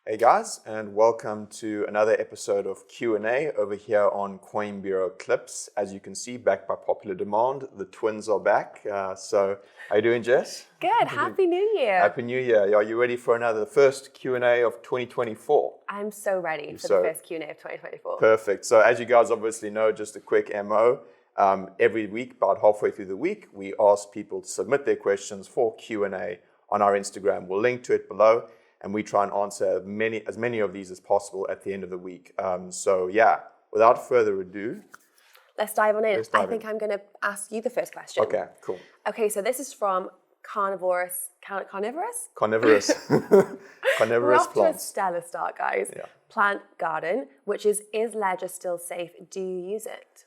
Hey guys, and welcome to another episode of Q&A over here on Coin Bureau Clips. As you can see, backed by popular demand, the twins are back. So, how you doing, Jess? Good. Happy New Year. Happy New Year. Are you ready for the first Q&A of 2024? I'm so ready for the first Q&A of 2024. Perfect. So, as you guys obviously know, just a quick MO. Every week, about halfway through the week, we ask people to submit their questions for Q&A on our Instagram. We'll link to it below. And we try and answer as many of these as possible at the end of the week. Without further ado, let's dive on in. I think I'm going to ask you the first question. Okay, cool. Okay, so this is from carnivorous Carnivorous We're off to a plants. stellar start, guys. Yeah. Plant garden, which is Ledger still safe? Do you use it?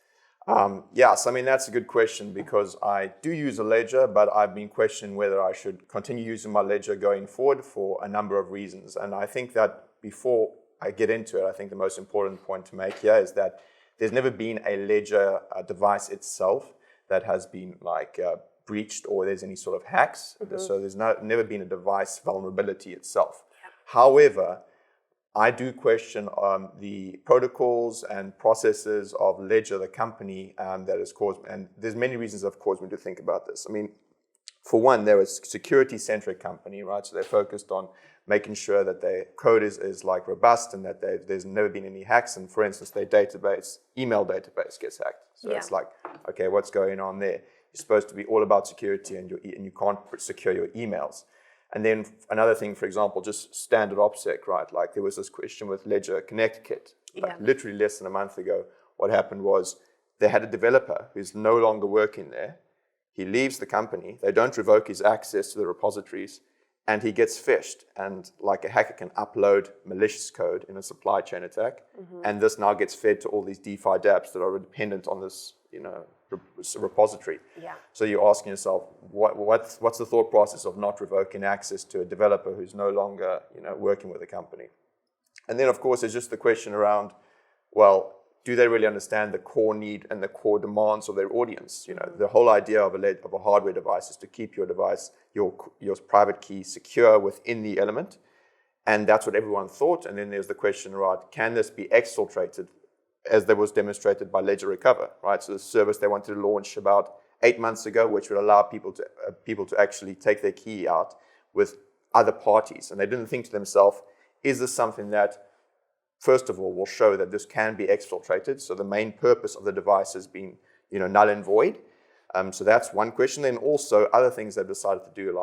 Yes, I mean, that's a good question because I do use a ledger, but I've been questioning whether I should continue using my ledger going forward for a number of reasons. And I think that before I get into it, I think the most important point to make here is that there's never been a ledger device itself that has been breached or there's any sort of hacks. Mm-hmm. So there's never been a device vulnerability itself. Yep. However, I do question the protocols and processes of Ledger, the company that has caused, and there's many reasons of caused me to think about this. I mean, for one, they're a security-centric company, right? So they're focused on making sure that their code is robust and that there's never been any hacks. And for instance, their email database gets hacked. So It's like, okay, what's going on there? You're supposed to be all about security and you can't secure your emails. And then another thing, for example, just standard OPSEC, right? Like there was this question with Ledger Connecticut, literally less than a month ago. What happened was they had a developer who's no longer working there. He leaves the company. They don't revoke his access to the repositories and he gets phished. And like a hacker can upload malicious code in a supply chain attack. Mm-hmm. And this now gets fed to all these DeFi dApps that are dependent on this, repository. Yeah. So you're asking yourself, what's the thought process of not revoking access to a developer who's no longer, working with the company? And then, of course, there's just the question around, well, do they really understand the core need and the core demands of their audience? The whole idea of a hardware device is to keep your device, your private key secure within the element. And that's what everyone thought. And then there's the question around, can this be exfiltrated? As that was demonstrated by Ledger Recover, right? So the service they wanted to launch about 8 months ago, which would allow people to actually take their key out with other parties. And they didn't think to themselves, is this something that, first of all, will show that this can be exfiltrated? So the main purpose of the device has been, null and void. So that's one question. Then also other things they've decided to do,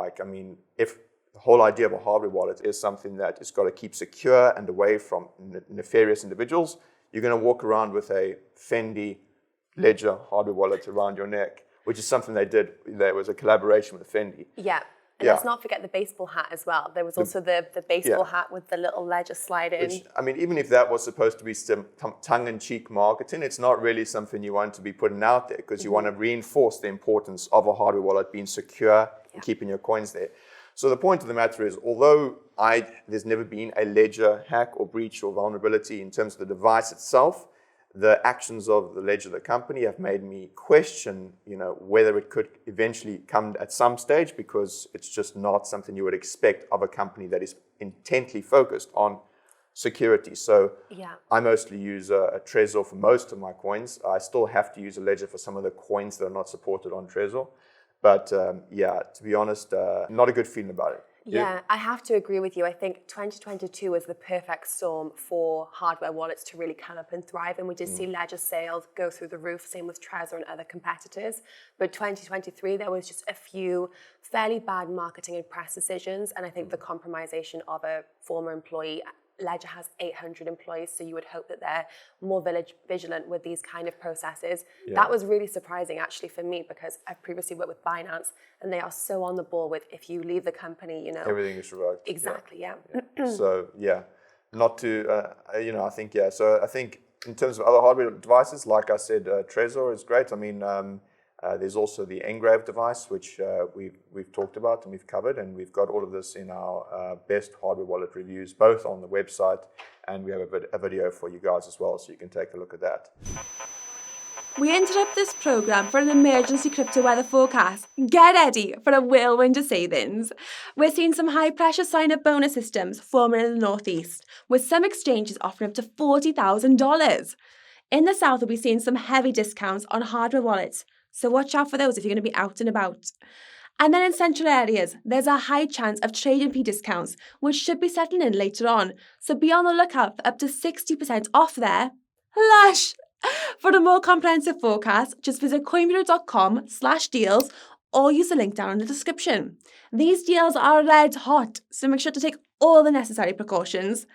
if the whole idea of a hardware wallet is something that it's got to keep secure and away from nefarious individuals, you're going to walk around with a Fendi Ledger hardware wallet around your neck, which is something they did. There was a collaboration with Fendi. Yeah. And let's not forget the baseball hat as well. There was also the baseball hat with the little Ledger slide in. Which, even if that was supposed to be some tongue-in-cheek marketing, it's not really something you want to be putting out there because you want to reinforce the importance of a hardware wallet being secure and keeping your coins there. So the point of the matter is, although there's never been a Ledger hack or breach or vulnerability in terms of the device itself, the actions of the Ledger, the company, have made me question, whether it could eventually come at some stage because it's just not something you would expect of a company that is intently focused on security. So I mostly use a Trezor for most of my coins. I still have to use a Ledger for some of the coins that are not supported on Trezor. But to be honest, not a good feeling about it. Yeah, I have to agree with you. I think 2022 was the perfect storm for hardware wallets to really come up and thrive. And we did see Ledger sales go through the roof, same with Trezor and other competitors. But 2023, there was just a few fairly bad marketing and press decisions. And I think the compromisation of a former employee. Ledger has 800 employees, so you would hope that they're more vigilant with these kind of processes. Yeah. That was really surprising, actually, for me, because I've previously worked with Binance, and they are so on the ball with if you leave the company, everything is revoked. Exactly, yeah. So, not to, I think, So I think in terms of other hardware devices, like I said, Trezor is great. There's also the Engrave device, which we've talked about and we've covered, and we've got all of this in our best hardware wallet reviews, both on the website, and we have a video for you guys as well, so you can take a look at that. We interrupt this programme for an emergency crypto weather forecast. Get ready for a whirlwind of savings. We're seeing some high-pressure sign-up bonus systems forming in the northeast, with some exchanges offering up to $40,000. In the south, we'll be seeing some heavy discounts on hardware wallets, so watch out for those if you're going to be out and about. And then in central areas, there's a high chance of trading fee discounts, which should be settling in later on, so be on the lookout for up to 60% off there. Lush! For a more comprehensive forecast, just visit coinbuilder.com/deals or use the link down in the description. These deals are red hot, so make sure to take all the necessary precautions.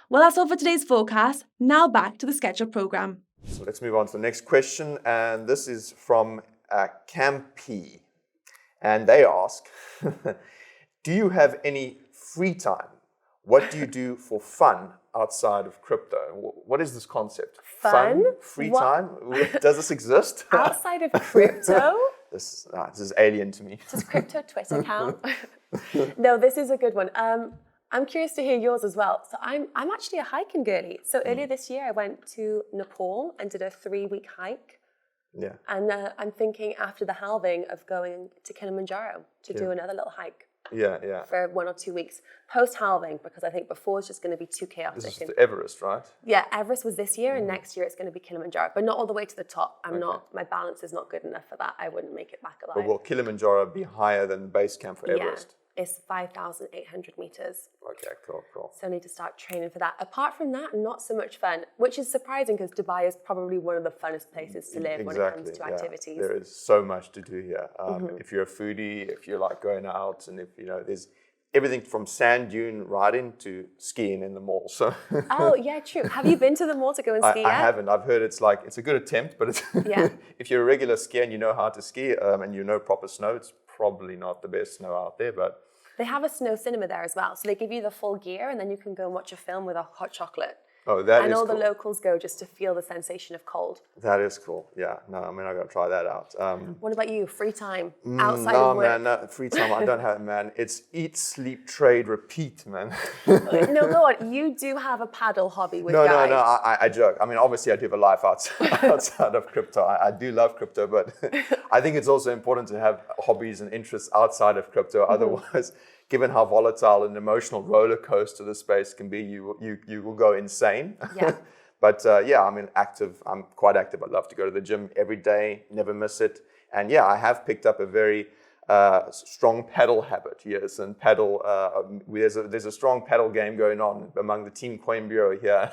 Well, that's all for today's forecast. Now back to the scheduled programme. So let's move on to the next question, and this is from Campy. And they ask, do you have any free time? What do you do for fun outside of crypto? What is this concept? Fun? Free time? Does this exist? Outside of crypto? This is alien to me. Does crypto Twitter count? No, this is a good one. I'm curious to hear yours as well. So I'm actually a hiking girly. So earlier this year, I went to Nepal and did a 3-week hike. Yeah. And I'm thinking after the halving of going to Kilimanjaro to do another little hike. Yeah. For 1 or 2 weeks post-halving, because I think before it's just going to be too chaotic. This is the Everest, right? Yeah, Everest was this year, and next year it's going to be Kilimanjaro, but not all the way to the top. My balance is not good enough for that. I wouldn't make it back alive. But will Kilimanjaro be higher than the base camp for Everest? It's 5,800 meters. Okay, cool. So I need to start training for that. Apart from that, not so much fun, which is surprising because Dubai is probably one of the funnest places to live when it comes to activities. There is so much to do here. If you're a foodie, if you like going out, and if there's everything from sand dune riding to skiing in the mall. So oh yeah, true. Have you been to the mall to go and ski yet? I haven't. I've heard it's a good attempt, but it's if you're a regular skier and you know how to ski and you know proper snow, it's probably not the best snow out there, but they have a snow cinema there as well. So they give you the full gear and then you can go and watch a film with a hot chocolate. Oh, that is cool. And all the locals go just to feel the sensation of cold. That is cool. Yeah. No, I mean, I got to try that out. What about you? Free time outside of work? No, man, free time. I don't have, man. It's eat, sleep, trade, repeat, man. No, go on. You do have a paddle hobby with guys. No. I joke. I mean, obviously, I do have a life outside of crypto. I do love crypto, but I think it's also important to have hobbies and interests outside of crypto. Otherwise, given how volatile and emotional roller coaster the space can be, you will go insane. Yeah. But I mean, active. I'm quite active. I love to go to the gym every day, never miss it. And I have picked up a very strong paddle habit. Yes, and paddle. There's a strong paddle game going on among the Team Coin Bureau here.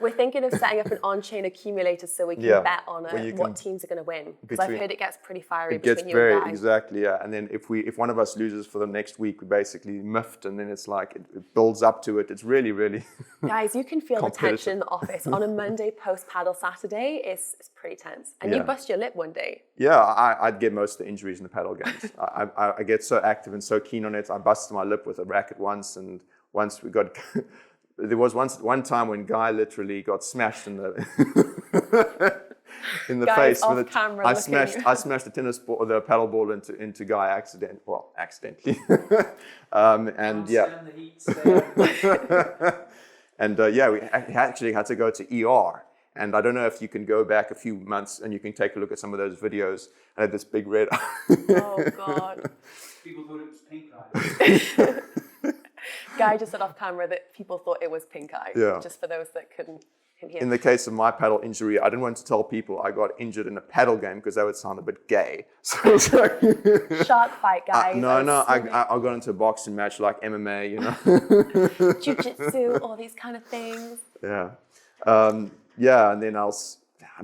We're thinking of setting up an on-chain accumulator so we can bet on what teams are going to win. Because I've heard it gets pretty fiery between you and Guy. Exactly, yeah. And then if one of us loses for the next week, we basically miffed, and then it's like it builds up to it. It's really, really Guys, you can feel the tension in the office. On a Monday post-paddle Saturday, it's pretty tense. And you bust your lip one day. Yeah, I'd get most of the injuries in the paddle games. I get so active and so keen on it. I busted my lip with a racket once, and once we got... There was one time when Guy literally got smashed in the in the face. Off camera I smashed the tennis ball, the paddle ball into Guy accidentally. And we actually had to go to ER. And I don't know if you can go back a few months and you can take a look at some of those videos. I had this big red eye. Oh, God. People thought it was pink eye. Guy just said off camera that people thought it was pink eye. Yeah. Just for those that couldn't hear. In the case of my paddle injury, I didn't want to tell people I got injured in a paddle game because that would sound a bit gay. So it's like... Shark fight, guys. I got into a boxing match like MMA, Jiu-jitsu, all these kind of things. Yeah. And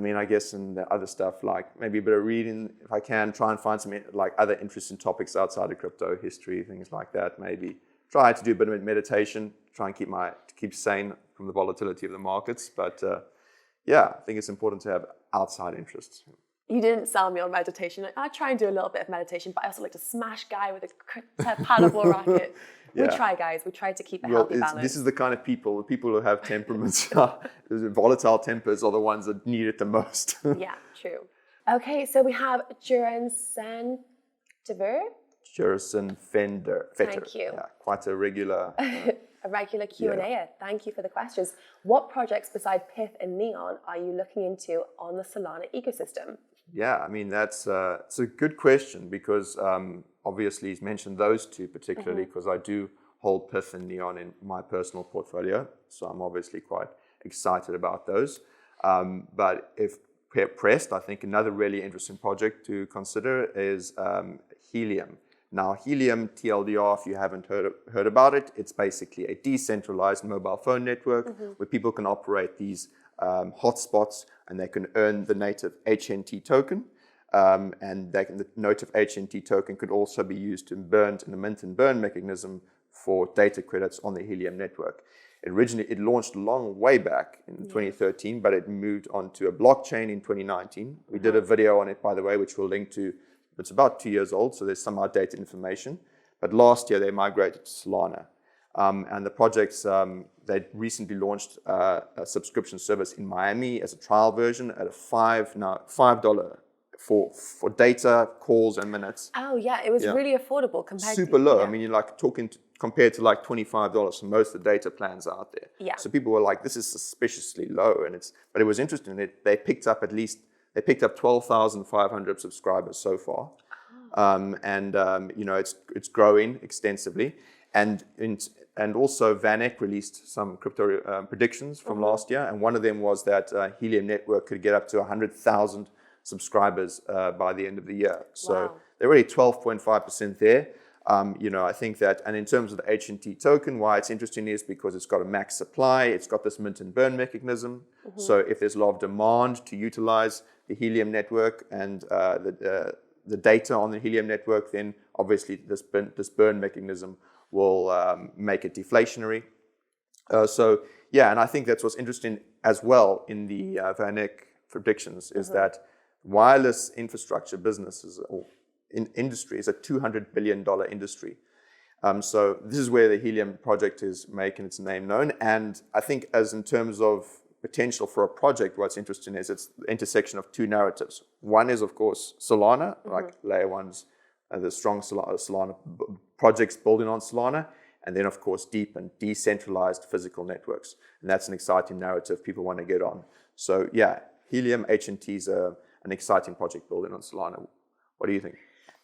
then I guess in the other stuff, like maybe a bit of reading, if I can, try and find some like other interesting topics outside of crypto, history, things like that. Maybe try to do a bit of meditation, try and keep sane from the volatility of the markets. But I think it's important to have outside interests. You didn't sell me on meditation. I try and do a little bit of meditation, but I also like to smash Guy with a paddleball racket. We try, guys. We try to keep a healthy balance. This is the kind of people who have temperaments, volatile tempers are the ones that need it the most. Yeah, true. Okay, so we have Jurgen Dever. Jurgen Vetter. Thank you. Yeah, quite a regular... a a regular Q&A. Thank you for the questions. What projects beside Pith and Neon are you looking into on the Solana ecosystem? Yeah, I mean, it's a good question because obviously he's mentioned those two particularly because I do hold Pith and Neon in my personal portfolio. So I'm obviously quite excited about those. But if pressed, I think another really interesting project to consider is Helium. Now, Helium, TLDR, if you haven't heard about it, it's basically a decentralized mobile phone network where people can operate these hotspots and they can earn the native HNT token. And the native HNT token could also be used to burn in a mint and burn mechanism for data credits on the Helium network. It launched a long way back in 2013, but it moved onto a blockchain in 2019. We did a video on it, by the way, which we'll link to. It's about 2 years old, so there's some outdated information. But last year, they migrated to Solana. And the projects, they recently launched a subscription service in Miami as a trial version at a $5 for data, calls, and minutes. Oh, yeah, it was really affordable compared to... Super low. I mean, you're like compared to like $25 for most of the data plans out there. Yeah. So people were like, this is suspiciously low. But it was interesting. They picked up 12,500 subscribers so far. It's growing extensively. And also VanEck released some crypto predictions from last year. And one of them was that Helium Network could get up to 100,000 subscribers by the end of the year. So they're already 12.5% there. I think that, and in terms of the HNT token, why it's interesting is because it's got a max supply, it's got this mint and burn mechanism. So if there's a lot of demand to utilize the Helium network and the data on the Helium network, then obviously this burn mechanism will make it deflationary. And I think that's what's interesting as well in the VanEck predictions is that wireless infrastructure businesses or industry is a $200 billion industry. So this is where the Helium project is making its name known. And I think as in terms of potential for a project, what's interesting is it's the intersection of two narratives. One is, of course, Solana, like layer ones, the strong Solana projects building on Solana. And then, of course, deep and decentralized physical networks. And that's an exciting narrative people want to get on. So yeah, Helium HNT is an exciting project building on Solana. What do you think?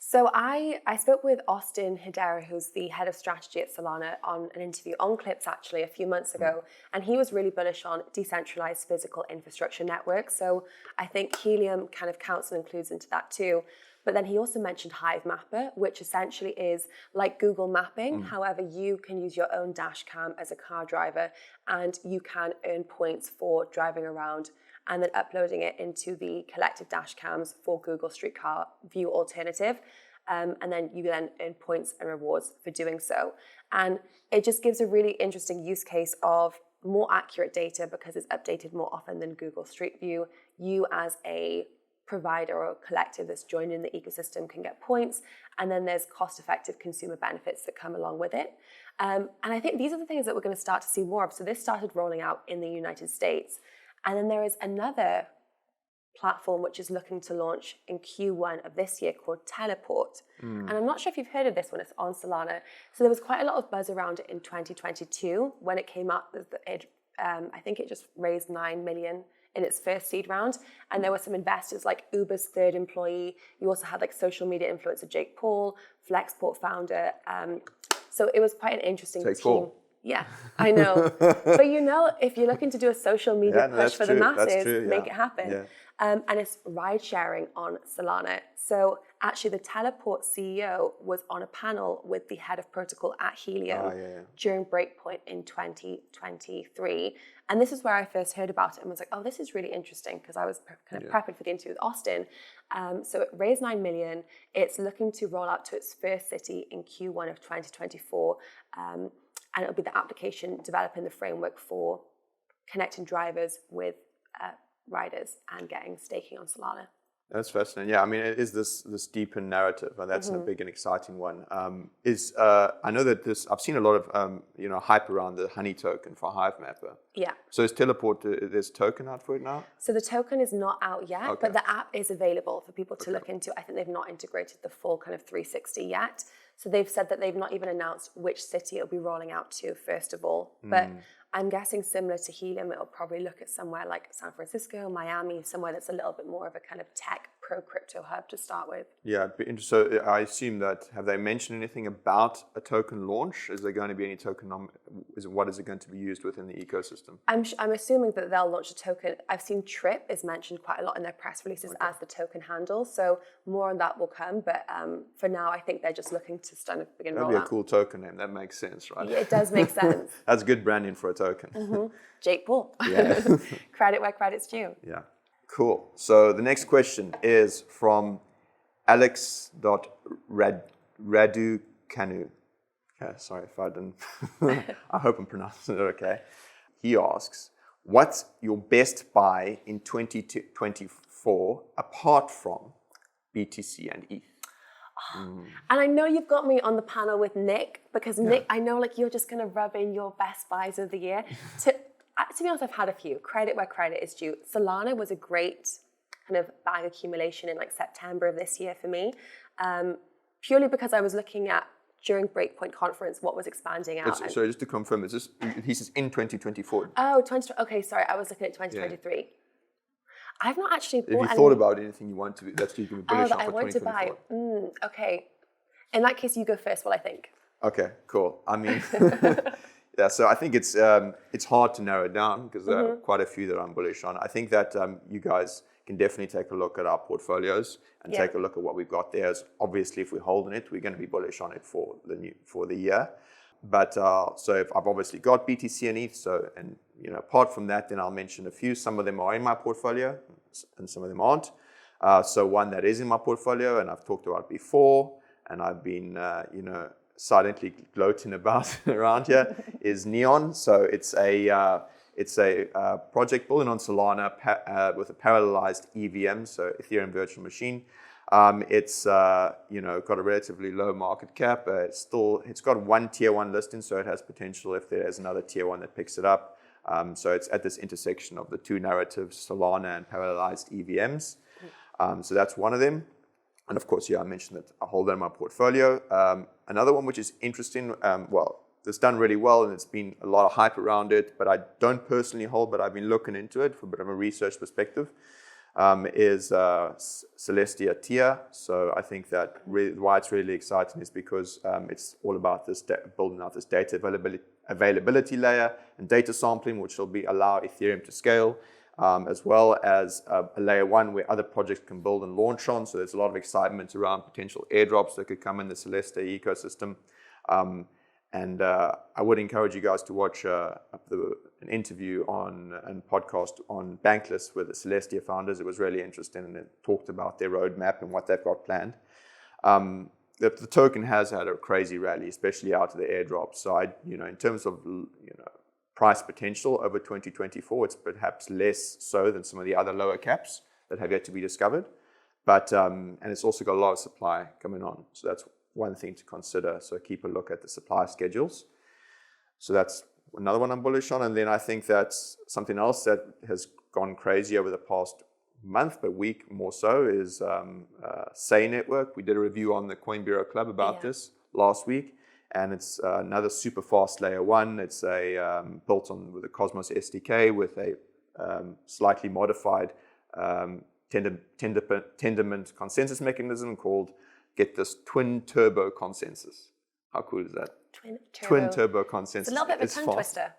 So I spoke with Austin Hedera, who's the head of strategy at Solana, on an interview on Clips actually a few months ago, and he was really bullish on decentralized physical infrastructure networks. So I think Helium kind of counts and includes into that too. But then he also mentioned Hive Mapper, which essentially is like Google Mapping. However, you can use your own dash cam as a car driver and you can earn points for driving around and then uploading it into the collective dash cams for Google Street Car View alternative. And then you then earn points and rewards for doing so. And it just gives a really interesting use case of more accurate data because it's updated more often than Google Street View. You as a provider or collective that's joined in the ecosystem can get points, and then there's cost-effective consumer benefits that come along with it. And I think these are the things that we're going to start to see more of. So this started rolling out in the United States, and then there is another platform which is looking to launch in Q1 of this year called Teleport. And I'm not sure if you've heard of this one, it's on Solana. So there was quite a lot of buzz around it in 2022 when it came out. I think it just raised 9 million in its first seed round. And there were some investors like Uber's third employee. You also had like social media influencer Jake Paul, Flexport founder. So it was quite an interesting team. Paul. Yeah, I know. But if you're looking to do a social media push for the masses, make it happen. Yeah. And it's ride sharing on Solana. So actually the Teleport CEO was on a panel with the head of protocol at Helium during Breakpoint in 2023. And this is where I first heard about it and was like, oh, this is really interesting because I was kind of prepping for the interview with Austin. So it raised 9 million. It's looking to roll out to its first city in Q1 of 2024. And it'll be the application developing the framework for connecting drivers with riders and getting staking on Solana. That's fascinating. Yeah, I mean, it is this deepened narrative, and that's a big and exciting one. I know that I've seen a lot of hype around the Honey token for Hive Mapper. Yeah. So is Teleport, there's a token out for it now? So the token is not out yet, but the app is available for people to look into. I think they've not integrated the full kind of 360 yet. So they've said that they've not even announced which city it'll be rolling out to, first of all. But I'm guessing similar to Helium, it'll probably look at somewhere like San Francisco, Miami, somewhere that's a little bit more of a kind of tech pro-crypto hub to start with. Yeah, it'd be interesting. So I assume that, have they mentioned anything about a token launch? Is there going to be any what is it going to be used within the ecosystem? I'm assuming that they'll launch a token. I've seen Trip is mentioned quite a lot in their press releases as the token handle. So more on that will come. But for now, I think they're just looking to kind of begin rollout. That'd be a cool token name. That makes sense, right? Yeah, it does make sense. That's good branding for a token. Jake Paul. Yeah. Credit where credit's due. Yeah. Cool. So the next question is from Alex.Raducanu. Okay, sorry if I didn't. I hope I'm pronouncing it okay. He asks, what's your best buy in 2024 apart from BTC and ETH? And I know you've got me on the panel with Nick, because Nick, I know like you're just going to rub in your best buys of the year. To be honest, I've had a few. Credit where credit is due. Solana was a great kind of bag accumulation in like September of this year for me, purely because I was looking at, during Breakpoint conference, what was expanding out. So just to confirm, he says in 2024. Oh, okay, sorry, I was looking at 2023. Yeah. I've not actually bought If you thought about anything you want to, that's you can be bullish on for 2024. I want to buy. Okay. In that case, you go first, I think. Okay, cool. I mean, yeah, so I think it's hard to narrow it down because there are quite a few that I'm bullish on. I think that you guys can definitely take a look at our portfolios and take a look at what we've got there. As obviously, if we're holding it, we're going to be bullish on it for the year. But so if I've obviously got BTC and ETH, and apart from that, then I'll mention a few. Some of them are in my portfolio, and some of them aren't. So one that is in my portfolio, and I've talked about before, and I've been silently gloating about around here, is Neon. So it's a project building on Solana with a parallelized EVM, so Ethereum Virtual Machine. It's got a relatively low market cap. It's got one tier 1 listing, so it has potential if there's another tier 1 that picks it up. So it's at this intersection of the two narratives, Solana and parallelized EVMs. So that's one of them. And of course, I mentioned that I hold that in my portfolio. Another one which is interesting, it's done really well and it's been a lot of hype around it, but I don't personally hold, but I've been looking into it from a bit of a research perspective, is Celestia tier. So I think that why it's really exciting is because it's all about this building out this data availability layer and data sampling, which will allow Ethereum to scale, as well as a layer 1 where other projects can build and launch on. So there's a lot of excitement around potential airdrops that could come in the Celestia ecosystem. And I would encourage you guys to watch an interview and podcast on Bankless with the Celestia founders. It was really interesting, and it talked about their roadmap and what they've got planned. The token has had a crazy rally, especially out of the airdrops. So in terms of price potential over 2024, it's perhaps less so than some of the other lower caps that have yet to be discovered. But and it's also got a lot of supply coming on. So that's one thing to consider. So keep a look at the supply schedules. So that's another one I'm bullish on. And then I think that's something else that has gone crazy over the past month, but week more so, is SEI network. We did a review on the Coin Bureau Club about this last week. And it's another super fast layer 1. It's built with a Cosmos SDK with a slightly modified Tendermint consensus mechanism called, get this, twin turbo consensus. How cool is that? Twin turbo consensus. It's a little bit of a tongue twister.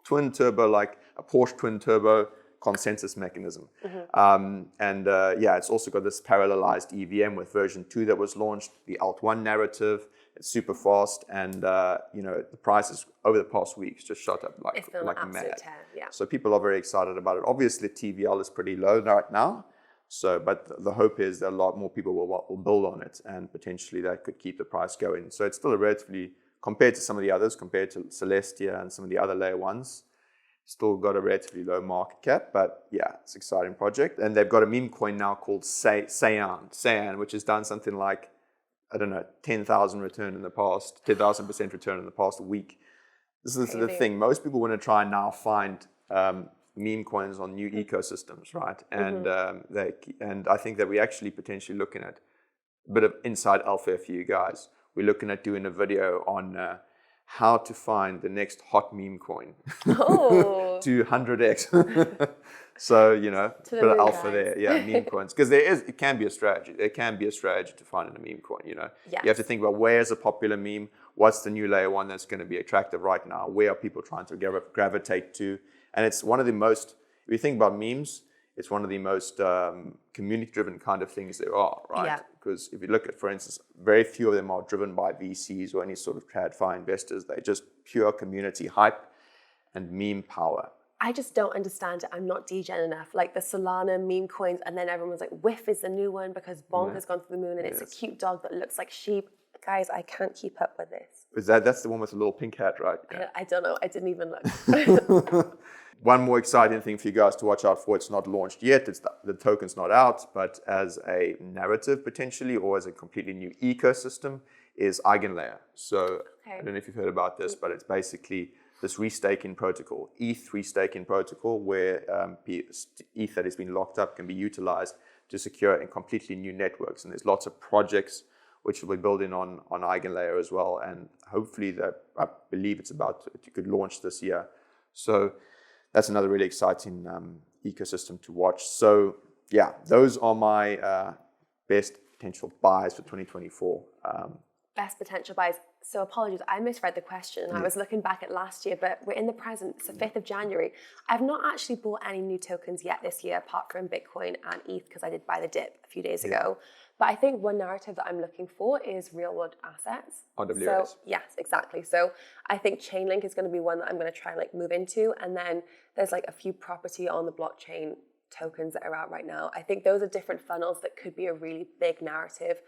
Twin turbo, like a Porsche twin turbo consensus mechanism. It's also got this parallelized EVM with version 2 that was launched, the Alt1 narrative. It's super fast, and the prices over the past weeks just shot up like mad. So people are very excited about it. Obviously, TVL is pretty low right now. So, but the hope is that a lot more people will build on it, and potentially that could keep the price going. So it's still a relatively, compared to some of the others, compared to Celestia and some of the other layer 1s, still got a relatively low market cap, but it's an exciting project. And they've got a meme coin now called Cyan, which has done something like, 10,000% return in the past week. This is the thing. Most people want to try and now find meme coins on new ecosystems, right? And and I think that we're actually potentially looking at a bit of inside alpha for you guys, we're looking at doing a video on how to find the next hot meme coin Oh. to 100x. So, you know, To the bit of moon, alpha guys. there. Yeah, meme coins. Because it can be a strategy. There can be a strategy to find a meme coin, you know. Yes. You have to think about where's a popular meme, what's the new layer one that's going to be attractive right now, where are people trying to gravitate to. And it's one of the most, if you think about memes, it's one of the most community-driven kind of things there are, right? Yeah. Because if you look at, for instance, very few of them are driven by VCs or any sort of TradFi investors. They're just pure community hype and meme power. I just don't understand it. I'm not degen enough. Like the Solana meme coins, and then everyone's like, Whiff is the new one because Bonk has gone to the moon and it's a cute dog that looks like sheep. Guys, I can't keep up with this. Is that's the one with the little pink hat, right? Yeah. I don't know. I didn't even look. One more exciting thing for you guys to watch out for, it's not launched yet, it's the token's not out, but as a narrative potentially or as a completely new ecosystem is Eigenlayer. So I don't know if you've heard about this, but it's basically this restaking protocol, ETH restaking protocol, where ETH that has been locked up can be utilized to secure in completely new networks. And there's lots of projects which will be building on Eigenlayer as well. And hopefully I believe it could launch this year. So that's another really exciting ecosystem to watch. So yeah, those are my best potential buys for 2024. Best potential buys. So apologies, I misread the question. I was looking back at last year, but we're in the present. It's the 5th of January. I've not actually bought any new tokens yet this year, apart from Bitcoin and ETH, because I did buy the dip a few days ago. But I think one narrative that I'm looking for is real world assets. RWAs. So, yes, exactly. So I think Chainlink is going to be one that I'm going to try and like move into. And then there's like a few property on the blockchain tokens that are out right now. I think those are different funnels that could be a really big narrative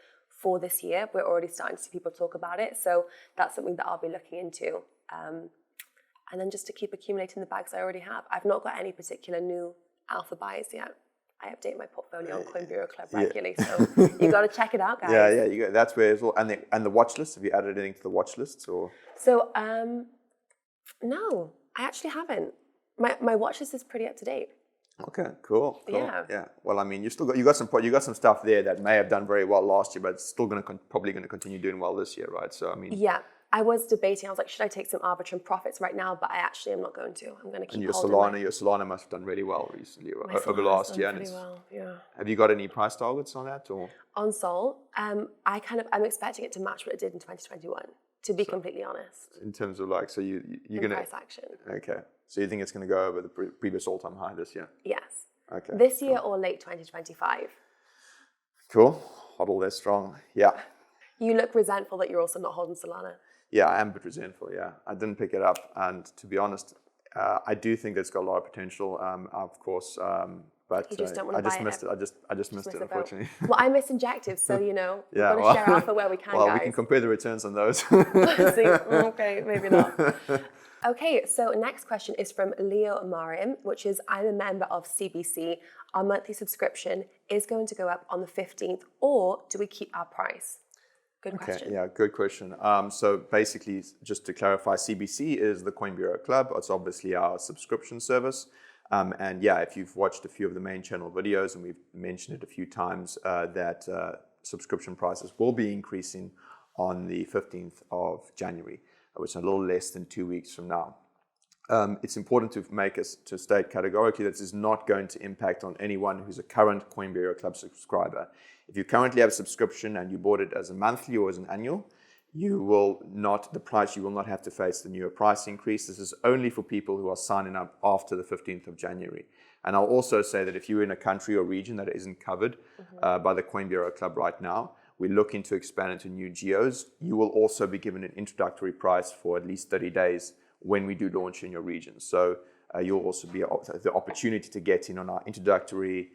for this year. We're already starting to see people talk about it. So that's something that I'll be looking into. And then just to keep accumulating the bags I already have. I've not got any particular new alpha buys yet. I update my portfolio on Coin Bureau Club regularly, so you got to check it out, guys. Yeah, that's where it's all. And the watch list. Have you added anything to the watch lists or? So no, I actually haven't. My watch list is pretty up to date. Okay, cool. Yeah. Well, I mean, you got some stuff there that may have done very well last year, but it's still probably going to continue doing well this year, right? So I mean. Yeah. I was debating. I was like, should I take some Arbitrum profits right now? But I actually am not going to. I'm going to keep holding. Your Solana must have done really well recently over last year. Pretty well, yeah. Have you got any price targets on that or? On Sol, I'm expecting it to match what it did in 2021. To be completely honest. In terms of like, so you're going to price action. Okay, so you think it's going to go over the previous all-time high this year? Yes. Okay. This year or late 2025. Cool. Hodl there strong. Yeah. You look resentful that you're also not holding Solana. Yeah, I am a bit resentful, yeah. I didn't pick it up, and to be honest, I do think it's got a lot of potential, of course, but you just don't want to buy missed it. I just missed it, unfortunately. Well, I miss injectives, so, we've got to share alpha where we can, well, guys. we can compare the returns on those. See, okay, maybe not. Okay, so next question is from Leo Marim, which is, I'm a member of CBC. Our monthly subscription is going to go up on the 15th, or do we keep our price? Good question. Yeah, good question. So basically, just to clarify, CBC is the Coin Bureau Club. It's obviously our subscription service. And yeah, if you've watched a few of the main channel videos, and we've mentioned it a few times, that subscription prices will be increasing on the 15th of January, which is a little less than 2 weeks from now. It's important to state categorically that this is not going to impact on anyone who's a current Coin Bureau Club subscriber. If you currently have a subscription and you bought it as a monthly or as an annual, you will not have to face the newer price increase. This is only for people who are signing up after the 15th of January. And I'll also say that if you're in a country or region that isn't covered by the Coin Bureau Club right now, we're looking to expand into new geos. You will also be given an introductory price for at least 30 days when we do launch in your region. So you'll also be the opportunity to get in on our introductory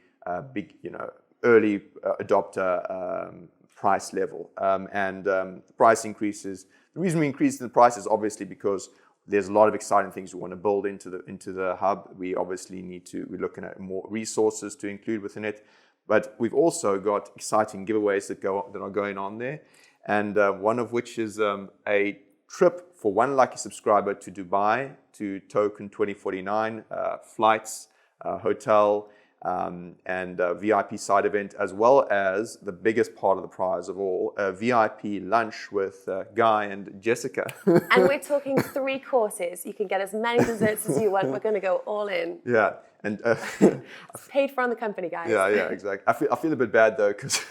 early adopter price level. The price increases. The reason we increase the price is obviously because there's a lot of exciting things we want to build into the hub. We obviously we're looking at more resources to include within it. But we've also got exciting giveaways that are going on there. And one of which is a trip for one lucky subscriber to Dubai to token 2049, flights, hotel, and a VIP side event, as well as the biggest part of the prize of all, a VIP lunch with Guy and Jessica. And we're talking 3 courses. You can get as many desserts as you want. We're going to go all in. Yeah, and It's paid for on the company, guys. yeah, exactly. I feel a bit bad though, because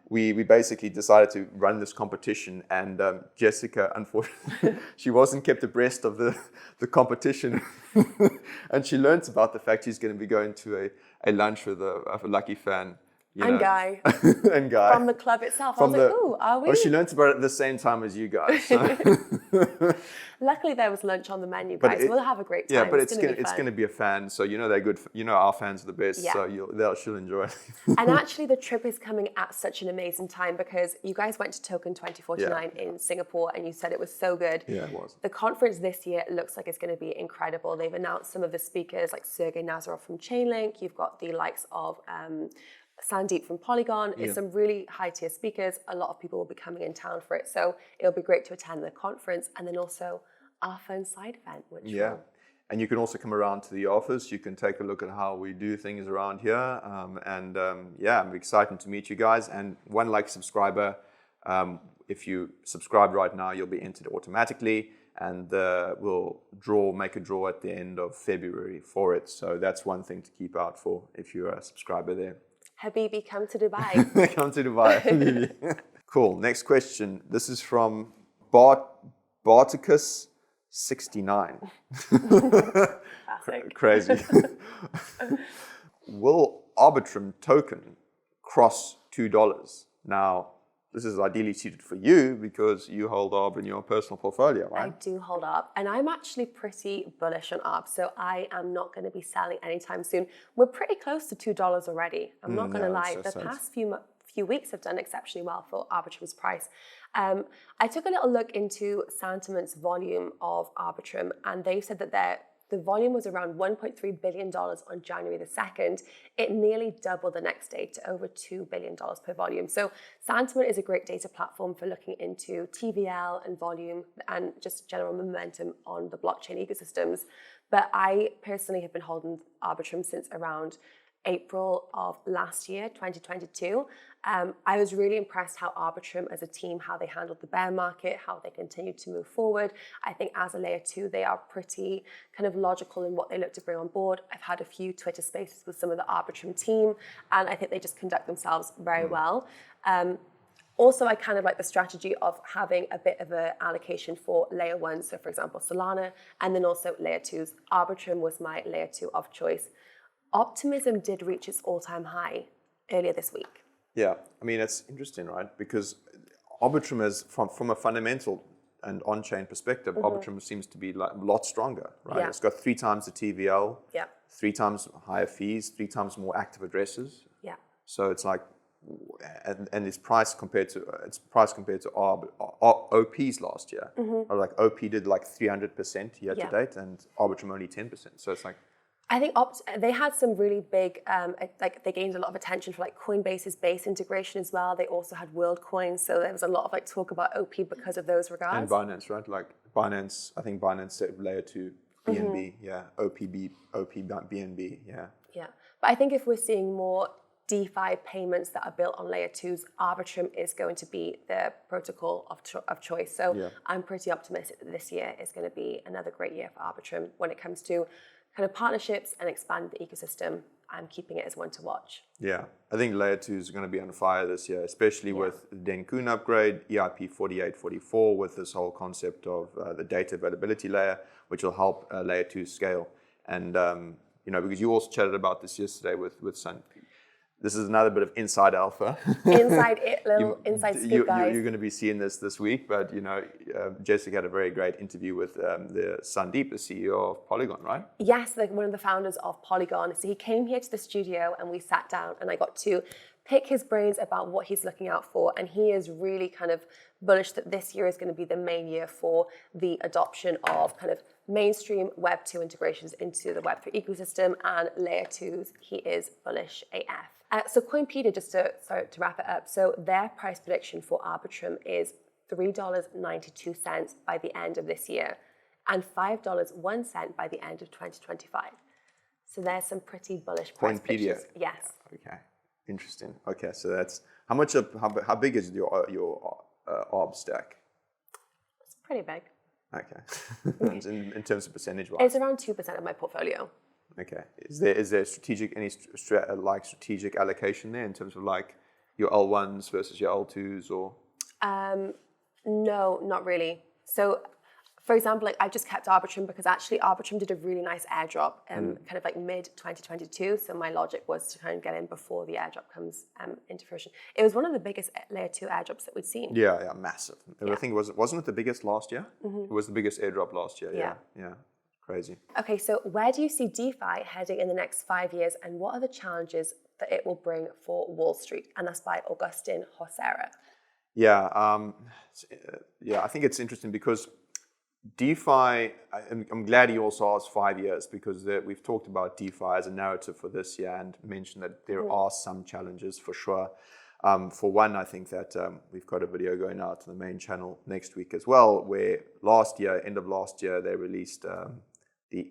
we basically decided to run this competition, and Jessica, unfortunately, she wasn't kept abreast of the competition, and she learnt about the fact she's going to be going to a lunch with a lucky fan. Guy. And Guy. From the club itself. I was like, ooh, are we? Oh, she learnt about it at the same time as you guys. So. Luckily, there was lunch on the menu, guys. We'll have a great time. Yeah, but it's going to be a fan, so they're good. Our fans are the best, Yeah. so she'll enjoy it. And actually, the trip is coming at such an amazing time because you guys went to Token 2049 in Singapore, and you said it was so good. Yeah, it was. The conference this year looks like it's going to be incredible. They've announced some of the speakers, like Sergey Nazarov from Chainlink. You've got the likes of Sandeep from Polygon. It's some really high-tier speakers. A lot of people will be coming in town for it, so it'll be great to attend the conference, and then also our fun side event, which And you can also come around to the office. You can take a look at how we do things around here. I'm excited to meet you guys. And one subscriber, if you subscribe right now, you'll be entered automatically. And we'll make a draw at the end of February for it. So that's one thing to keep out for if you're a subscriber there. Habibi, come to Dubai. Come to Dubai, Habibi. Cool. Next question. This is from Barticus 69. Crazy. Will Arbitrum token cross $2? Now, this is ideally suited for you because you hold ARB in your personal portfolio, right? I do hold ARB, and I'm actually pretty bullish on ARB, so I am not going to be selling anytime soon. We're pretty close to $2 already. I'm not going to lie. The past few weeks have done exceptionally well for Arbitrum's price. I took a little look into Santiment's volume of Arbitrum, and they said that the volume was around $1.3 billion on January the 2nd. It nearly doubled the next day to over $2 billion per volume. So Santiment is a great data platform for looking into TVL and volume and just general momentum on the blockchain ecosystems. But I personally have been holding Arbitrum since around April of last year, 2022. I was really impressed how Arbitrum as a team, how they handled the bear market, how they continued to move forward. I think as a layer 2, they are pretty kind of logical in what they look to bring on board. I've had a few Twitter spaces with some of the Arbitrum team, and I think they just conduct themselves very well. Also, I kind of like the strategy of having a bit of an allocation for layer 1, so for example, Solana, and then also layer 2s. Arbitrum was my layer 2 of choice. Optimism did reach its all-time high earlier this week. Yeah, I mean, it's interesting, right? Because Arbitrum is, from a fundamental and on-chain perspective, Arbitrum seems to be a lot stronger, right? Yeah. It's got 3 times the TVL, Yeah. 3 times higher fees, 3 times more active addresses. Yeah. So it's like, and its price compared to ARB, OP's last year. Or like OP did like 300% year to date, and Arbitrum only 10%. So it's like, I think they had some really big, they gained a lot of attention for like Coinbase's base integration as well. They also had WorldCoin, so there was a lot of talk about OP because of those regards. and Binance, right? Like Binance, I think Binance said layer 2 BNB, OP BNB, yeah. Yeah, but I think if we're seeing more DeFi payments that are built on layer 2s, Arbitrum is going to be the protocol of choice. So I'm pretty optimistic that this year is going to be another great year for Arbitrum when it comes to kind of partnerships and expand the ecosystem. I'm keeping it as one to watch. Yeah, I think layer 2 is going to be on fire this year, especially with the Denkun upgrade, EIP 4844, with this whole concept of the data availability layer, which will help layer 2 scale. And, because you also chatted about this yesterday with Sun. This is another bit of inside alpha. Inside scoop, guys. You're going to be seeing this week, but Jessica had a very great interview with the Sandeep, the CEO of Polygon, right? Yes, one of the founders of Polygon. So he came here to the studio and we sat down and I got to pick his brains about what he's looking out for. And he is really kind of bullish that this year is going to be the main year for the adoption of kind of mainstream Web 2 integrations into the Web 3 ecosystem and layer 2s. He is bullish AF. So Coinpedia, just to wrap it up, so their price prediction for Arbitrum is $3.92 by the end of this year and $5.01 by the end of 2025. So there's some pretty bullish price Coinpedia. predictions. Yes. Okay, interesting. Okay, so that's how big is your ARB stack? It's pretty big. Okay, in terms of percentage wise. It's around 2% of my portfolio. Okay, is there strategic allocation there in terms of like your L1s versus your L2s or? No, not really. So, for example, like I've just kept Arbitrum because actually Arbitrum did a really nice airdrop kind of like mid 2022. So my logic was to kind of get in before the airdrop comes into fruition. It was one of the biggest layer 2 airdrops that we'd seen. Yeah, massive. I think wasn't it the biggest last year? It was the biggest airdrop last year. Yeah. Crazy. Okay, so where do you see DeFi heading in the next 5 years, and what are the challenges that it will bring for Wall Street? And that's by Augustin Hosera. Yeah, I think it's interesting because DeFi, I'm glad he also asked 5 years because we've talked about DeFi as a narrative for this year and mentioned that there are some challenges for sure. For one, I think that we've got a video going out to the main channel next week as well, where end of last year, they released the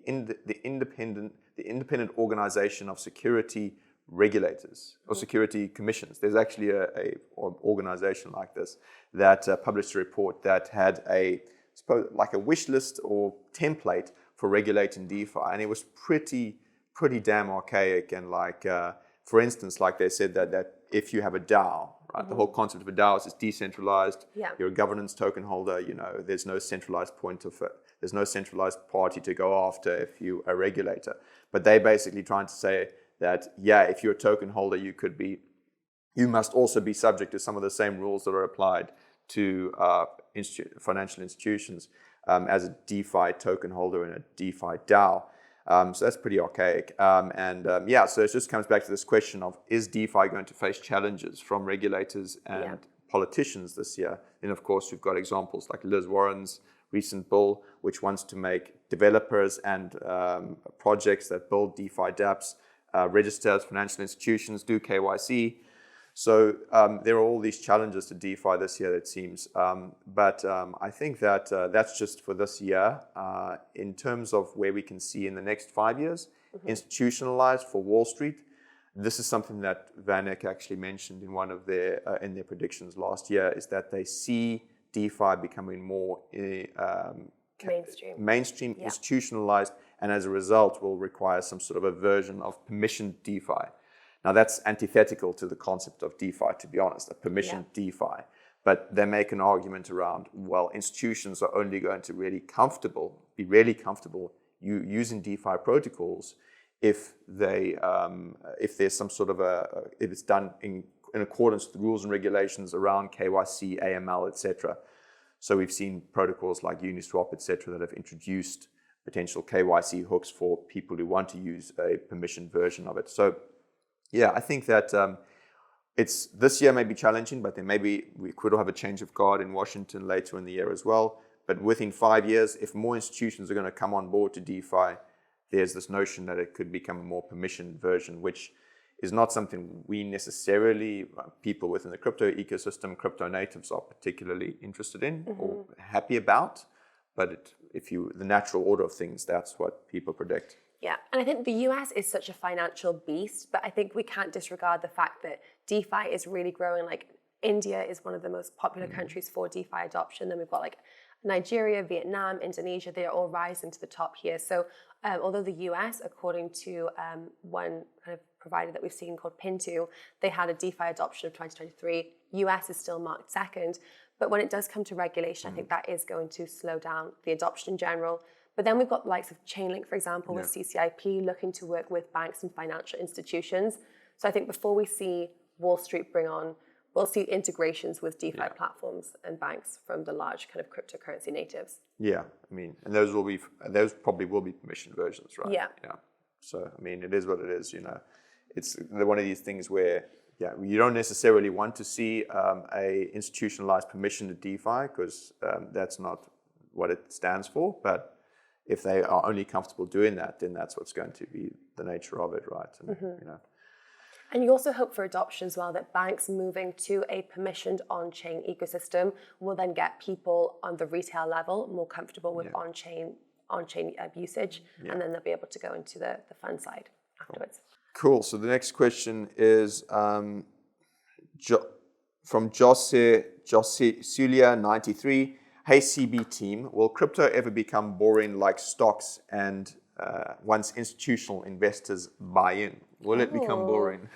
independent organization of security regulators or security commissions. There's actually a organization like this that published a report that had like a wish list or template for regulating DeFi, and it was pretty damn archaic. And like, for instance, like they said that if you have a DAO, right, the whole concept of a DAO is it's decentralized. Yeah. You're a governance token holder. There's no centralized there's no centralized party to go after if you're a regulator. But they're basically trying to say that, if you're a token holder, you must also be subject to some of the same rules that are applied to financial institutions as a DeFi token holder in a DeFi DAO. So that's pretty archaic. So it just comes back to this question of, is DeFi going to face challenges from regulators and politicians this year? And of course, we've got examples like Liz Warren's recent bill, which wants to make developers and projects that build DeFi dApps register as financial institutions, do KYC. So there are all these challenges to DeFi this year, it seems. But I think that that's just for this year. In terms of where we can see in the next 5 years, institutionalized for Wall Street, this is something that VanEck actually mentioned in one of their predictions last year, is that they see DeFi becoming more mainstream, institutionalized, and as a result will require some sort of a version of permissioned DeFi. Now that's antithetical to the concept of DeFi, to be honest, a permissioned DeFi. But they make an argument around, well, institutions are only going to be really comfortable using DeFi protocols if there's some sort of if it's done in accordance with the rules and regulations around KYC, AML, etc. So we've seen protocols like Uniswap, etc., that have introduced potential KYC hooks for people who want to use a permissioned version of it. So I think that it's this year may be challenging, but then maybe we could have a change of guard in Washington later in the year as well. But within 5 years, if more institutions are going to come on board to DeFi, there's this notion that it could become a more permissioned version, which is not something we necessarily, people within the crypto ecosystem, crypto natives, are particularly interested in or happy about. But the natural order of things, that's what people predict. Yeah, and I think the US is such a financial beast, but I think we can't disregard the fact that DeFi is really growing. Like India is one of the most popular countries for DeFi adoption. Then we've got like Nigeria, Vietnam, Indonesia, they're all rising to the top here. So although the US, according to one kind of provider that we've seen called Pinto, they had a DeFi adoption of 2023, US is still marked second. But when it does come to regulation, I think that is going to slow down the adoption in general. But then we've got the likes of Chainlink, for example, with CCIP looking to work with banks and financial institutions. So I think before we see Wall Street we'll see integrations with DeFi platforms and banks from the large kind of cryptocurrency natives. Yeah, I mean, and those probably will be permission versions, right? Yeah. So, I mean, it is what it is, It's one of these things where, you don't necessarily want to see a institutionalized permission to DeFi because that's not what it stands for. But if they are only comfortable doing that, then that's what's going to be the nature of it, right? And, And you also hope for adoption as well, that banks moving to a permissioned on-chain ecosystem will then get people on the retail level more comfortable with on-chain usage, and then they'll be able to go into the fund side afterwards. Cool. So the next question is from Jose Sulia93. Hey CB team, will crypto ever become boring like stocks and once institutional investors buy in? Will it become boring?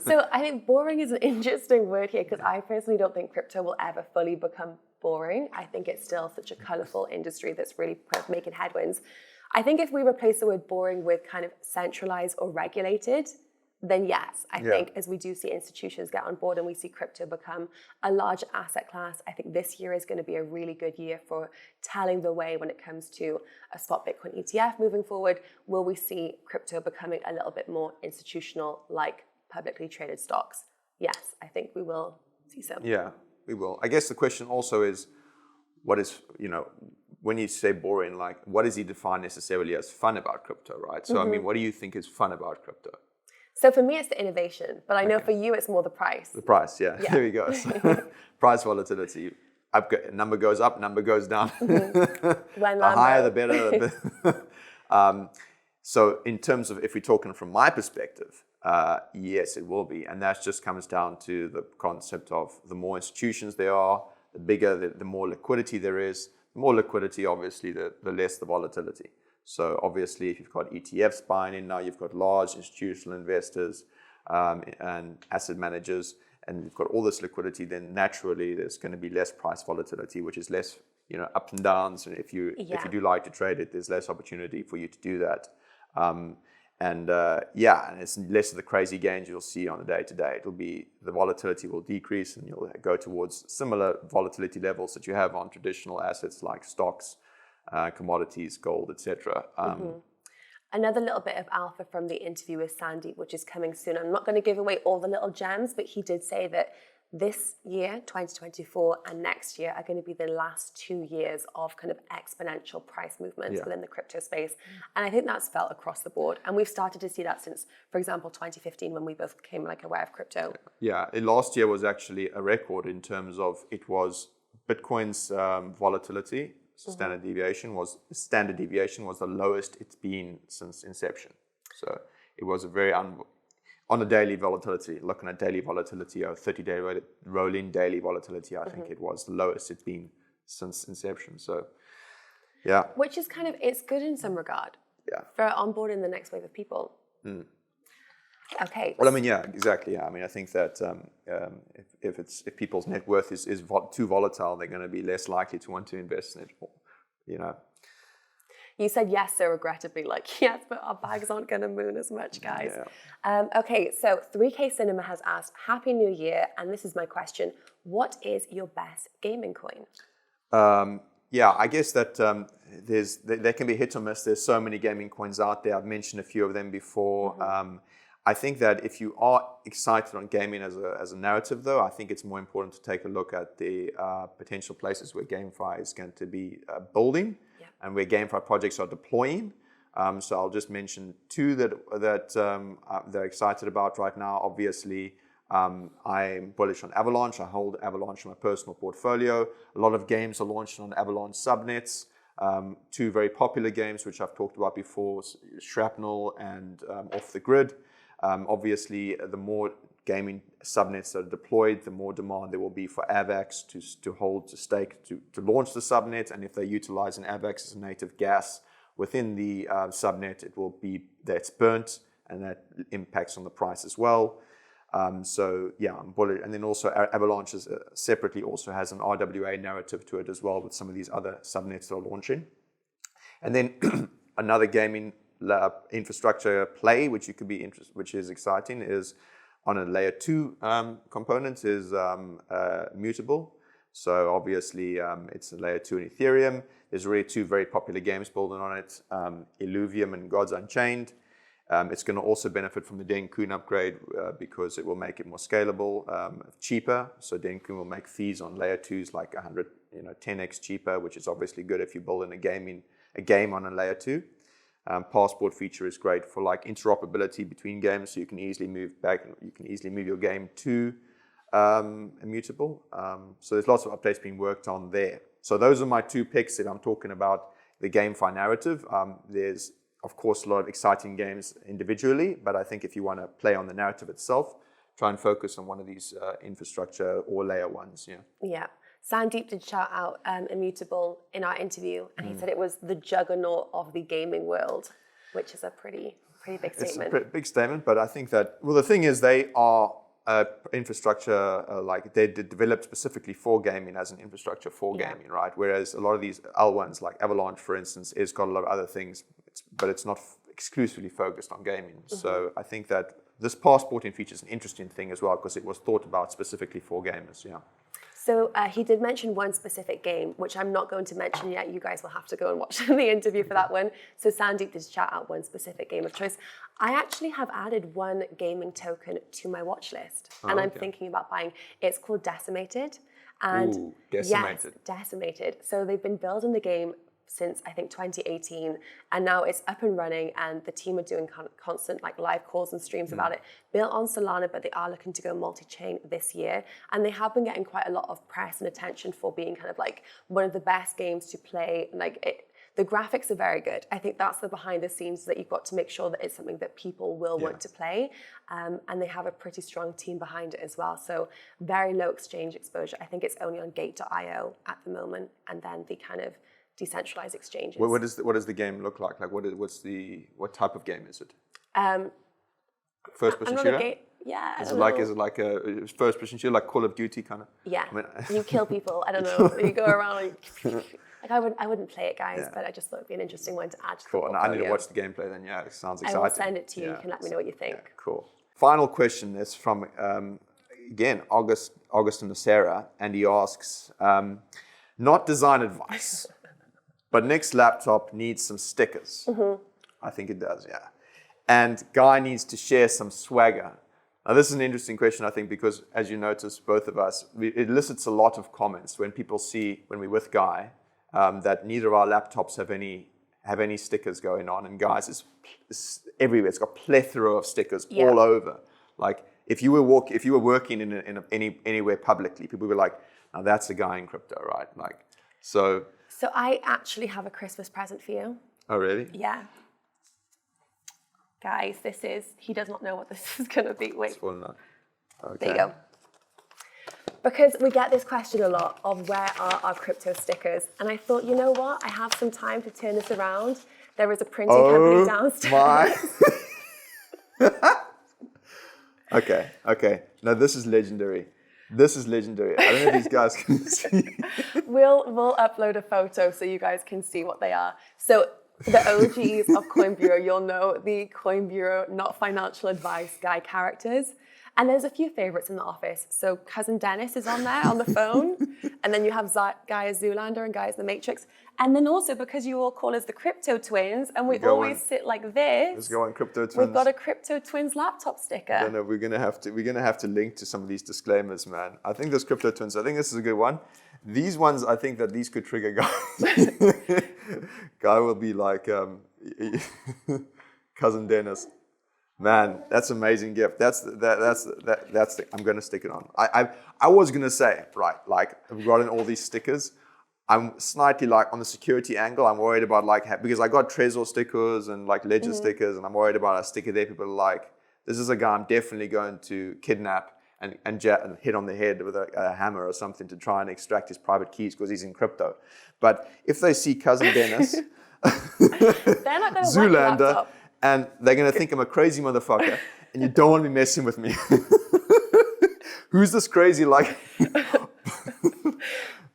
So I think boring is an interesting word here because I personally don't think crypto will ever fully become boring. I think it's still such a colorful industry that's really kind of making headwinds. I think if we replace the word boring with kind of centralized or regulated, then yes, I think as we do see institutions get on board and we see crypto become a large asset class, I think this year is going to be a really good year for telling the way when it comes to a spot Bitcoin ETF moving forward. Will we see crypto becoming a little bit more institutional like publicly traded stocks? Yes, I think we will see so. Yeah, we will. I guess the question also is, what is, when you say boring, like what does he define necessarily as fun about crypto, right? So, I mean, what do you think is fun about crypto? So for me, it's the innovation, but I know for you, it's more the price. The price, yeah. There we go. Price volatility. Number goes up, number goes down. The higher, the better. So in terms of, if we're talking from my perspective, yes, it will be. And that just comes down to the concept of the more institutions there are, the bigger, the more liquidity there is. The more liquidity, obviously, the less the volatility. So obviously, if you've got ETFs buying in now, you've got large institutional investors and asset managers, and you've got all this liquidity, then naturally there's going to be less price volatility, which is less, ups and downs. And if you do like to trade it, there's less opportunity for you to do that. And it's less of the crazy gains you'll see on a day-to-day. It'll be, the volatility will decrease, and you'll go towards similar volatility levels that you have on traditional assets like stocks, commodities, gold, etc. Another little bit of alpha from the interview with Sandy, which is coming soon. I'm not going to give away all the little gems, but he did say that this year, 2024, and next year are going to be the last 2 years of kind of exponential price movements within the crypto space. And I think that's felt across the board. And we've started to see that since, for example, 2015, when we both became aware of crypto. Yeah, last year was actually a record in terms of, it was Bitcoin's volatility. Standard deviation was the lowest it's been since inception. So it was a very on a daily volatility, looking at daily volatility or 30-day rolling daily volatility, I think it was the lowest it's been since inception. So yeah, which is kind of, it's good in some regard. Yeah, for onboarding the next wave of people. Okay. Well, I mean, yeah, exactly. Yeah, I mean, I think that if people's net worth is too volatile, they're going to be less likely to want to invest in it. You said yes so regrettably, yes, but our bags aren't going to moon as much, guys. Yeah. Okay, so 3K Cinema has asked, Happy New Year, and this is my question: what is your best gaming coin? Yeah, I guess that there can be hit or miss. There's so many gaming coins out there. I've mentioned a few of them before. I think that if you are excited on gaming as a narrative, though, I think it's more important to take a look at the potential places where GameFi is going to be building and where GameFi projects are deploying. So I'll just mention two that they're excited about right now. Obviously, I'm bullish on Avalanche. I hold Avalanche in my personal portfolio. A lot of games are launched on Avalanche subnets. Two very popular games, which I've talked about before, Shrapnel and Off the Grid. Obviously, the more gaming subnets that are deployed, the more demand there will be for AVAX to hold, to stake, to launch the subnet. And if they utilize an AVAX as a native gas within the subnet, it will be that's burnt, and that impacts on the price as well. So yeah, I'm bullish. And then also Avalanche separately also has an RWA narrative to it as well, with some of these other subnets that are launching. And then another gaming infrastructure play, which you could be interested, which is exciting, is on a layer 2 component is Mutable. So obviously it's a layer 2 in Ethereum. There's already two very popular games building on it, Illuvium and Gods Unchained. It's going to also benefit from the Denkun upgrade because it will make it more scalable, cheaper. So Denkun will make fees on layer 2s like 10x cheaper, which is obviously good if you're building a game on a layer 2. Passport feature is great for interoperability between games, so you can easily move your game to Immutable. So there's lots of updates being worked on there. So those are my two picks if I'm talking about the GameFi narrative. There's, of course, a lot of exciting games individually, but I think if you want to play on the narrative itself, try and focus on one of these infrastructure or layer ones. Yeah. Sandeep did shout out Immutable in our interview, and he said it was the juggernaut of the gaming world, which is a pretty big statement. It's a big statement, but I think that, well, the thing is they are infrastructure, like they developed specifically for gaming as an infrastructure for gaming, right? Whereas a lot of these L1s, like Avalanche, for instance, is got a lot of other things, but it's not exclusively focused on gaming. So I think that this passporting feature is an interesting thing as well because it was thought about specifically for gamers, So he did mention one specific game, which I'm not going to mention yet. You guys will have to go and watch the interview for that one. So Sandeep did shout out one specific game of choice. I actually have added one gaming token to my watch list, and I'm thinking about buying. It's called Decimated. And Decimated. Yes, Decimated. So they've been building the game since I think 2018, and now it's up and running, and the team are doing constant like live calls and streams about it. Built on Solana, but they are looking to go multi-chain this year, and they have been getting quite a lot of press and attention for being kind of like one of the best games to play. The graphics are very good. I think that's the behind the scenes that you've got to make sure that it's something that people will want to play, and they have a pretty strong team behind it as well. So very low exchange exposure. I think it's only on Gate.io at the moment, and then the kind of decentralized exchanges. What does the game look like? Like what type of game is it? First person shooter? Yeah. Is it like a first person shooter, like Call of Duty kind of? Yeah. You kill people. I don't know. You go around like I wouldn't play it, guys, but I just thought it'd be an interesting one to add to the portfolio. I need to watch the gameplay then. Yeah, it sounds exciting. I will send it to you. You can let me know what you think. Yeah, cool. Final question is from again Augustin Sarah, and he asks, not design advice. But Nick's laptop needs some stickers. I think it does, yeah. And Guy needs to share some swagger. Now, this is an interesting question, I think, because as you notice, both of us, it elicits a lot of comments when people see, when we're with Guy, that neither of our laptops have any stickers going on. And Guy's is everywhere. It's got plethora of stickers all over. Like, if you were working in anywhere publicly, people were like, now that's a guy in crypto, right? Like, so I actually have a Christmas present for you. Oh, really? Yeah. Guys, he does not know what this is going to be. Wait. Okay. There you go. Because we get this question a lot of where are our crypto stickers? And I thought, you know what? I have some time to turn this around. There is a printing company downstairs. Okay. No, this is legendary. I don't know if these guys can see. We'll upload a photo so you guys can see what they are. So the OGs of Coin Bureau, you'll know the Coin Bureau not financial advice guy characters. And there's a few favorites in the office. So Cousin Dennis is on there on the phone. And then you have Guy as Zoolander and Guy as the Matrix. And then also, because you all call us the Crypto Twins, and we always sit like this. Let's go on Crypto Twins. We've got a Crypto Twins laptop sticker. No, we're gonna have to link to some of these disclaimers, man. I think this Crypto Twins, I think this is a good one. These ones, I think that these could trigger Guy. Guy will be like Cousin Dennis. Man, that's an amazing gift. I'm gonna stick it on. I was gonna say, right, like I've gotten all these stickers. I'm slightly like on the security angle. I'm worried about because I got Trezor stickers and like Ledger stickers, and I'm worried about a sticker there. People are like, this is a guy I'm definitely going to kidnap and hit on the head with a hammer or something to try and extract his private keys because he's in crypto. But if they see Cousin Dennis, they're not gonna Zoolander, and they're going to think I'm a crazy motherfucker, and you don't want to be messing with me. Who's this crazy,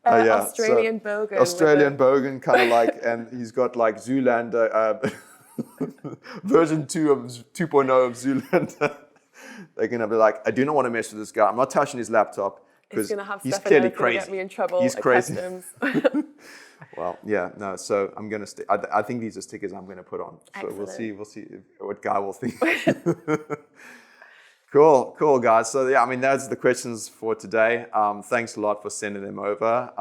Australian bogan. Australian bogan, kind of like, and he's got like Zoolander, version 2.0 of Zoolander. They're going to be like, I do not want to mess with this guy. I'm not touching his laptop because he's clearly crazy. Get me in trouble. He's crazy. Well, yeah, no. So I'm gonna stick. I think these are stickers I'm gonna put on. So Excellent. we'll see what Guy will think. Cool, guys. So yeah, I mean that's the questions for today. Thanks a lot for sending them over.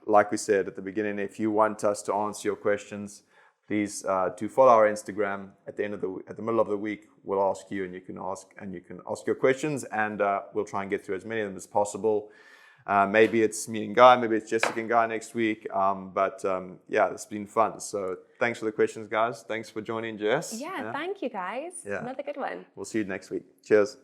Like we said at the beginning, if you want us to answer your questions, please do follow our Instagram. At the middle of the week, we'll ask you, and you can ask your questions, and we'll try and get through as many of them as possible. Maybe it's me and Guy, maybe it's Jessica and Guy next week. Yeah, it's been fun. So thanks for the questions, guys. Thanks for joining, Jess. Yeah, thank you guys. Yeah. Another good one. We'll see you next week. Cheers.